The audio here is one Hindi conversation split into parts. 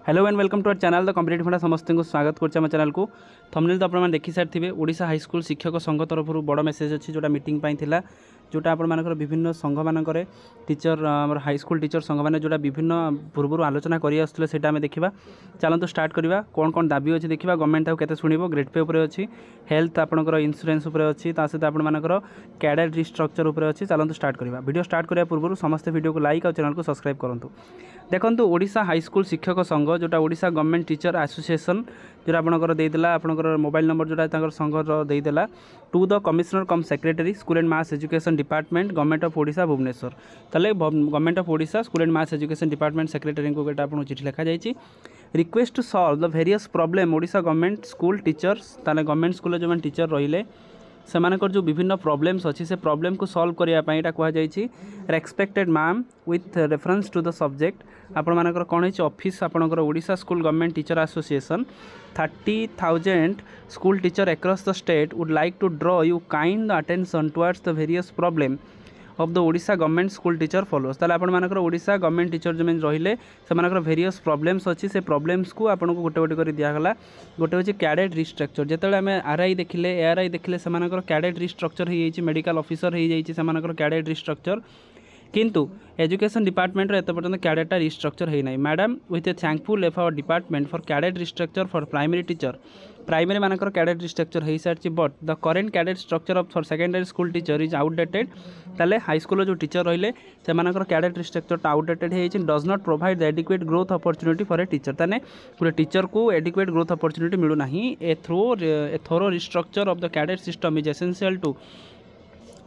Hello and welcome to our channel the competitive funda समस्त को स्वागत करम चैनल को थंबनेल तो आपने देखी सारी ओडिशा हाई स्कूल शिक्षक संघ तरफ बड़ मेसेज अच्छी जोटा मीटिंग था जोटा आपर विभिन्न संघ मानक टीचर हाई स्कूल टीचर संघ मैंने जोटा विभिन्न पूर्व आलोचना कर देखा चलते स्टार्ट करवा कौन कौन दाबी अच्छी देखा गवर्नमेंट आपको शुणव ग्रेड पे उपर अच्छी हेल्थ आपंकर इंश्योरेंस उपर अच्छी सहित आपर कैडेट रिस्ट्रक्चर उपर अच्छी चलते स्टार्ट करवा वीडियो स्टार्ट करने पूर्व समस्त वीडियो को लाइक और चैनल को सब्सक्राइब करूँ। देखो ओडिशा हाई स्कूल शिक्षक संघ जोटा ओडिशा गवर्नमेंट टीचर एसोसिएशन जो आपंकर देदेला आपंकर मोबाइल नंबर जोटा संघर देदेला to the commissioner cum secretary school and mass education department government of Odisha Bhubaneswar ताले government of Odisha school and mass education department secretary को आपको चिठी लिखा जाइए request to solve the various problem Odisha government school teachers ताले गवर्नमेंट स्कूल जो टीचर रहिले सेमानकर जो विभिन्न प्रॉब्लम्स अच्छी से प्रॉब्लम को सॉल्व करने यहाँ कहुई respected ma'am with reference to the subject आपण मानकर कौन है ऑफिस आपंकर Odisha school government teacher association 30,000 school teacher across the state would like to draw you kind attention towards the various problem of the Odisha government school teacher follows ताले आपण मानकर ओडिशा गवर्नमेंट टीचर जो रहिले से मानकर वेरियस प्रॉब्लम्स अच्छी से प्रॉब्लम्स को आपको गोटे गोटे कर दिगला गोटे हूँ कैडेट रिस्ट्रक्चर जिते आम आरआई देखिले एआरआई देखिले से कैडेट रिस्ट्रक्चर हो मेडिकल ऑफिसर हो कैडेट रिस्ट्रक्चर किंतु एजुकेशन डिपार्टमेंट एत पर्यटन कैडेटा रिस्ट्रक्चर है ना madam with a thankful of our department for cadre restructure for primary teacher primary मानकर कैडेट रिस्ट्रक्चर हो sorry but the current cadre structure of for secondary school teacher is outdated ताले हाई स्कूल जो टीचर रहिले से मानकर कैडेट रिस्ट्रक्चर आउटडेटेड है does not provide the adequate growth opportunity for a teacher ताने गोटे टीचर को एडिक्वेट ग्रोथ अपॉर्चुनिटी मिलूना a thorough restructure of the cadre system is essential to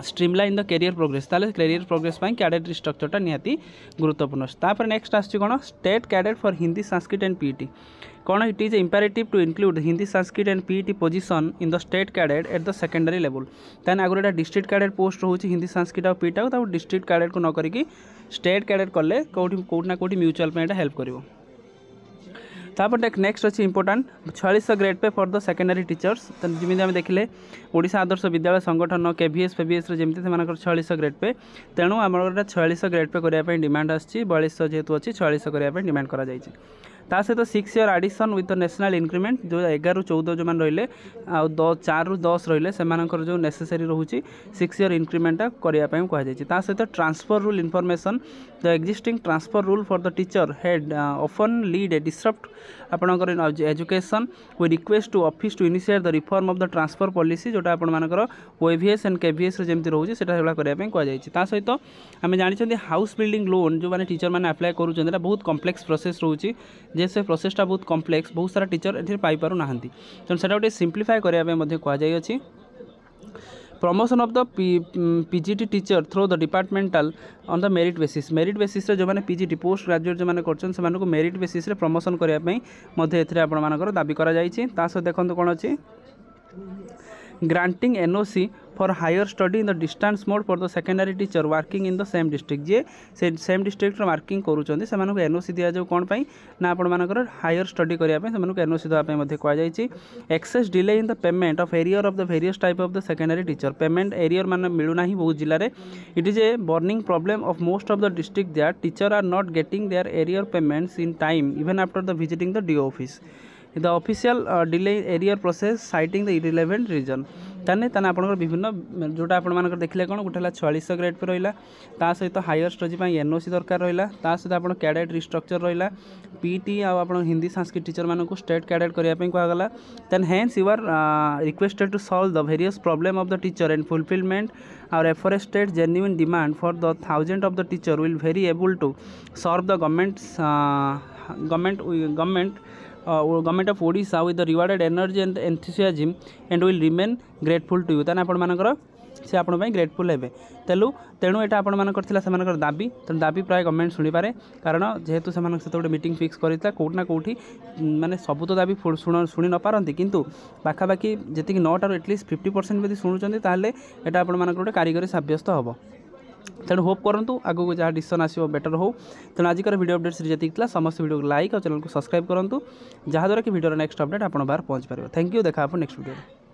streamline the career progress ताले कैरियर प्रोग्रेस कैडेट रिस्ट्रक्चरटा निहाती गुरुत्वपूर्ण तापर नेक्स्ट आसछि कोन state cadre for Hindi Sanskrit and PET कौन it is imperative to include Hindi Sanskrit and PET position in the state cadre at the secondary level ताने आगुरी डिस्ट्रिक्ट कैडेट पोस्ट रोचे हिंदी संस्कृत और पीईटी को डिस्ट्रिक्ट कैडेट को न करिकी स्टेट कैडेट कले कोठना कोठी म्यूचुअल पे हेल्प करिवो। तापर नेक्स्ट अच्छी important 46 grade pay for the secondary teachers जमी आम देखिले ओडिशा आदर्श विद्यालय संगठन केवीएस फेवीएस जमी से 46 ग्रेड पे तेणु आम 46 ग्रेड पे करने डिमांड आसी 42 जेहेतु अच्छी 46 करने डिमांड करा जायछि ता सहित 6 year addition with the national increment जो 11 14 जो मैंने रही 4 ରୁ 10 रही से जो नेसेसरी रोचे 6 ईयर इंक्रीमेंटा करने कहुई सहित transfer rule information the existing transfer rule for the teacher head often lead a disrupt आपंकर education we request to office to initiate the reform of the transfer policy जोटा आपर ओएवीएस एंड केवीएस जमी रोचे से करने कहुई सहित आम जानते हाउस बिल्डिंग लोन जो मैंने टीचर मैंने अप्लाई करूँ बहुत कम्प्लेक्स प्रोसेस रोचे जे से प्रोसेसटा बहुत कम्प्लेक्स बहुत सारा टीचर ये पाइपारू ना तेणु से गोटे सिंप्लीफाई करने कहुई promotion of the PGT teacher through the departmental on the merit basis जो मैंने पीजीटी पोस्ट ग्रेजुएट जो मैंने कर मेरिट बेसिस प्रमोशन करने आपर दाबी कर देखो कौन अच्छी granting NOC for higher study in the distance mode for the secondary teacher working in the same district जे सेम डिस्ट्रिक्ट वर्किंग करूँ से एनओसी दि जाऊ कौन ना आपर हायर स्टडी करने एनओसी देवाई कहुई excess delay in the payment of arrear of the various type of the secondary teacher payment arrear मान मिलूना बहुत जिले में it is a burning problem of most of the district that teacher are not getting their arrear payments in time even after the visiting the DO office the official delay arrear process citing the irrelevant reason ताने आप विभिन्न जोटा आप देखिले कौन गोटे 46 ग्रेड पे रहा सहित हायर स्टडी एनओसी दरकार रहा सहित आप कैडेट रिस्ट्रक्चर रहा पीटी आप हिंदी संस्कृत टीचर मानक स्टेट कैडेट करने कहगला then hence you are requested to solve the various problem of the teacher and fulfilment और aforestated genuine demand for the 1000 of the teacher will very able to serve the government of Odisha with the rewarded energy and enthusiasm and will remain grateful to you ताने आपणमानकर से आपण ग्रेटफुल हे तेलु तेणु यहाँ आपंकर दाबी तेणु दाबी प्राय गवर्नमेंट शुणिपारे कारण जेहेतु से गोटे मीटिंग फिक्स करता कौटना कौटी माने सबू तो दाबी शुणी न पारती किंतु पाखापाखि जी 9 एटलिस्ट 50% यदि शुणुंट ताहले एटा आपंकर गोटे कारीगरी सब्यस्त हम तेणु होप करूँ आगू जहाँ डिसीजन आसो बेटर हो तेणु आजिकर वीडियो अपडेट सीरीज जी समस्त वीडियो को लाइक और चैनल को सब्सक्राइब करूँ जहाँद्वारा कि वीडियो नेक्स्ट अपडेट आप बाहर पहुँच पार। थैंक यू देखा नेक्स्ट वीडियो।